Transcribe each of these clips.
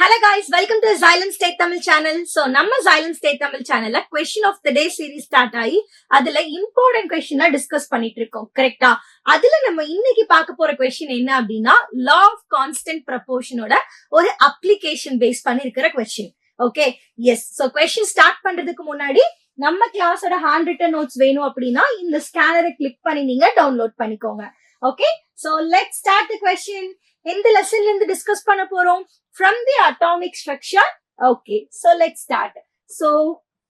Hello guys, welcome to Xylem State Tamil channel. So, நம்ம Xylem State Tamil channel question of the day series start ஆகி அதுல important question discuss பண்ணிட்டு இருக்கோம். கரெக்டா? அதுல நம்ம இன்னைக்கு பார்க்க போற question என்ன அப்படின்னா law of constant proportion ஓட ஒரு application base பண்ணி இருக்கிற question. Okay? Yes. So, question start பண்றதுக்கு முன்னாடி நம்ம கிளாஸோட ஹேண்ட் ரிட்டன் நோட்ஸ் வேணும் அப்படின்னா இந்த ஸ்கேனரை கிளிக் பண்ணி நீங்க டவுன்லோட் பண்ணிக்கோங்க. Okay? So, let's start the question. இந்த லெசன்ல இருந்து டிஸ்கஸ் பண்ண போறோம் from the atomic structure. Okay, so let's start. So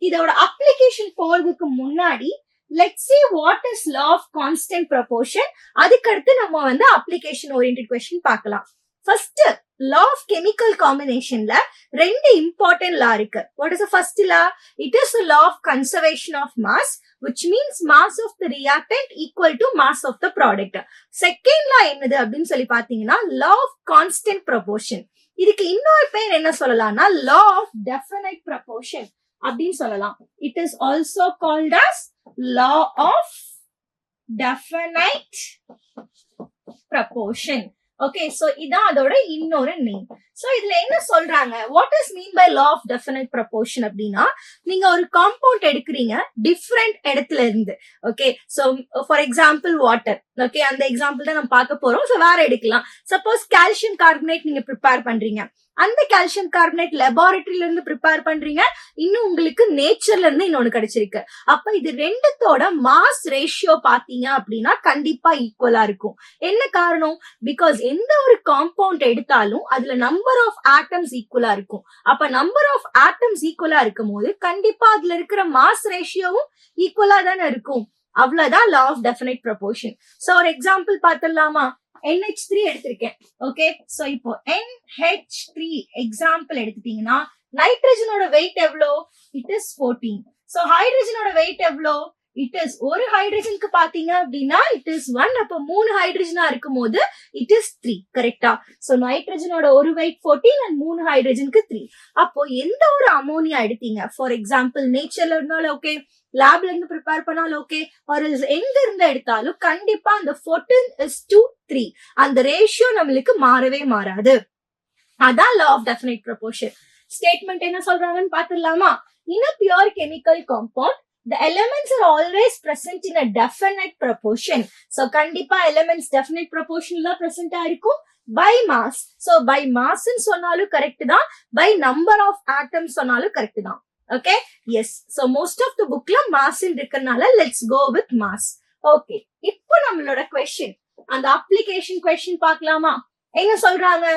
இதோட அப்ளிகேஷன் போறதுக்கு முன்னாடி let's see what is law of constant proportion. அதுக்கடுத்து நம்ம அப்ளிகேஷன் ஓரியன்டட் கொஸ்டின் பார்க்கலாம். ஃபர்ஸ்ட் law of chemical combinationல ரெண்டு important law இருக்கு. What is the first law? It is the law of conservation of mass, which means mass of the reactant equal to mass of the product. Second law என்னது அப்படின்னு சொல்லி பாத்தீங்கன்னா law of constant proportion. இதுக்கு இன்னொரு பேர் என்ன சொல்லலாம்னா law of definite proportion அப்படின்னு சொல்லலாம். It is also called as law of definite proportion. Okay, so இதான் அதோட இன்னொரு நேம். So இதுல என்ன சொல்றாங்க, what is mean by law of definite proportion அப்படின்னா நீங்க ஒரு காம்பவுண்ட் எடுக்கிறீங்க டிஃப்ரெண்ட் இடத்துல இருந்து. Okay, so for example water. Okay, அந்த எக்ஸாம்பிள் தான் நம்ம பார்க்க போறோம். So வேற எடுக்கலாம். சப்போஸ் கால்சியம் கார்பனேட் நீங்க ப்ரிப்பேர் பண்றீங்க, அந்த கால்சியம் கார்பனேட் லெபார்டரியில இருந்து ப்ரிப்பேர் பண்றீங்க, இன்னும் உங்களுக்கு நேச்சர்ல இருந்து இன்னொன்னு கிடைச்சிருக்கு. அப்ப இது ரெண்டுத்தோட மாஸ் ரேஷியோ பாத்தீங்க அப்படின்னா கண்டிப்பா ஈக்குவலா இருக்கும். என்ன காரணம்? பிகாஸ் எந்த ஒரு காம்பவுண்ட் எடுத்தாலும் அதுல நம்பர் ஆஃப் ஆட்டம்ஸ் ஈக்குவலா இருக்கும். அப்ப நம்பர் ஆஃப் ஆட்டம்ஸ் ஈக்குவலா இருக்கும் போது கண்டிப்பா அதுல இருக்கிற மாஸ் ரேஷியோவும் ஈக்குவலா தானே இருக்கும். அவ்வளவுதான் law of definite proportion. So ஒரு எக்ஸாம்பிள் பாத்துடலாமா? NH3 எடுத்திருக்கேன். ஓகே, சோ இப்போ NH3 எக்ஸாம்பிள் எடுத்துட்டீங்கன்னா நைட்ரஜனோட வெயிட் எவ்வளோ? It is 14. சோ ஹைட்ரஜனோட வெயிட் எவ்வளோ? இட் இஸ் ஒரு ஹைட்ரஜனுக்கு பாத்தீங்க அப்படின்னா இட் இஸ் 1. அப்ப 3 ஹைட்ரஜனா இருக்கும் போது இட் இஸ் 3. கரெக்டா? சோ நைட்ரஜனோட ஒரு வெயிட் 14 அண்ட் 3 ஹைட்ரஜனுக்கு 3. அப்போ எந்த ஒரு அமோனியா எடுத்தீங்க, ஃபார் எக்ஸாம்பிள் நேச்சர்ல இருந்தாலும் ஓகே, லேப்ல இருந்து ப்ரிப்பேர் பண்ணாலும் ஓகே, ஒரு எங்க இருந்து எடுத்தாலும் கண்டிப்பா அந்த 14:3 அந்த ரேஷியோ நம்மளுக்கு மாறவே மாறாது. அதான் law of definite proportion. Statement என்ன சொல்றாங்கன்னு பாத்துடலாமா? In a pure chemical compound, the elements are always present in a definite proportion. So கண்டிப்பா elements definite proportionல present ஆயிருக்கும் by mass. So by mass ன்னு சொன்னாலும் கரெக்ட் தான், by number of atoms சொன்னாலும் correct தான். Okay, yes. So most of the bookல mass இருக்கறனால let's go with mass. Okay, இப்போ நம்மளோட question, அந்த அப்ளிகேஷன் question பார்க்கலாமா? என்ன சொல்றாங்க?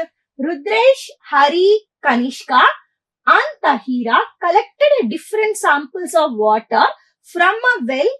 Rudresh, Hari, Kanishka and Tahira collected different samples of water from a well,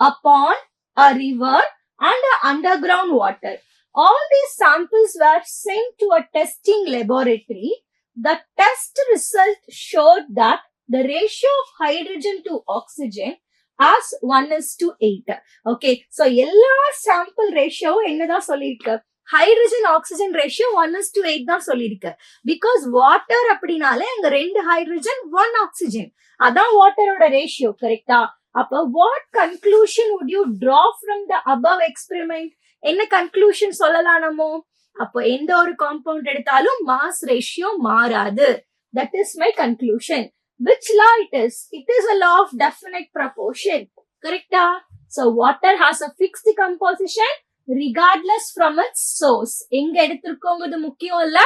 a pond, a river and a underground water. All these samples were sent to a testing laboratory. The test result showed that the ratio of hydrogen to oxygen as 1:8. Okay, so எல்லா sample ratio என்னதான் சொல்லிருக்கு? Hydrogen oxygen ratio 1:8 தான் சொல்லிருக்கு. Because water அப்படின்னாலே அங்க 2 hydrogen 1 oxygen, அதான் வாட்டரோட ratio. கரெக்டா? அப்ப what conclusion would you draw from the above experiment? என்ன கன்க்ளூஷன் சொல்லலாம் நம்ம? அப்போ எந்த ஒரு காம்பவுண்ட் எடுத்தாலும் மாஸ் ரேஷியோ மாறாது. That is my conclusion. Which law it is? It is a law of definite proportion. Correcta? So water has a fixed composition regardless from its source. எங்க எடுத்திருக்கோங்கிறது முக்கியம் இல்ல,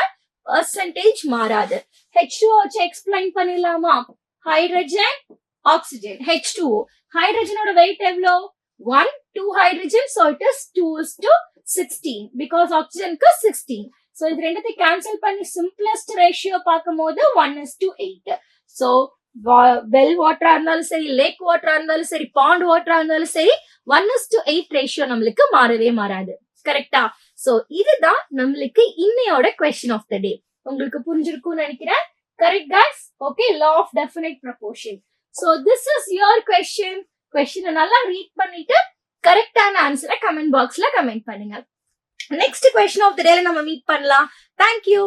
percentage மாறாது. H2O வச்சு explain பண்ணிடலாமா? Hydrogen, oxygen, H2O. ஹைட்ரஜனோட wait எவ்வளோ? 1, 2 hydrogen, so it is 2:16 because ஆக்சிஜனுக்கு 16. So இது ரெண்டுத்தையும் cancel பண்ணி சிம்பிளஸ்ட் ரேஷியோ பார்க்கும் போது 1:8. So வெல் வாட்டரா இருந்தாலும் சரி, லேக் வாட்டரா இருந்தாலும் சரி, பாண்ட் வாட்டரா இருந்தாலும் சரி, 1:8 ரேஷியோ நம்மளுக்கு மாறவே மாறாது. கரெக்டா? சோ இதுதான் நம்மளுக்கு இன்னையோட கொஸ்டின் ஆஃப் த டே. உங்களுக்கு புரிஞ்சிருக்கும்னு நினைக்கிறேன். Correct guys? Okay, law of definite proportion. So this is your question. கொஸ்டினை நல்லா ரீட் பண்ணிட்டு கரெக்டான ஆன்சரை கமெண்ட் பாக்ஸ்ல கமெண்ட் பண்ணுங்க. நெக்ஸ்ட் கொஸ்டின் ஆஃப் த டேல நம்ம மீட் பண்ணலாம். தேங்க்யூ.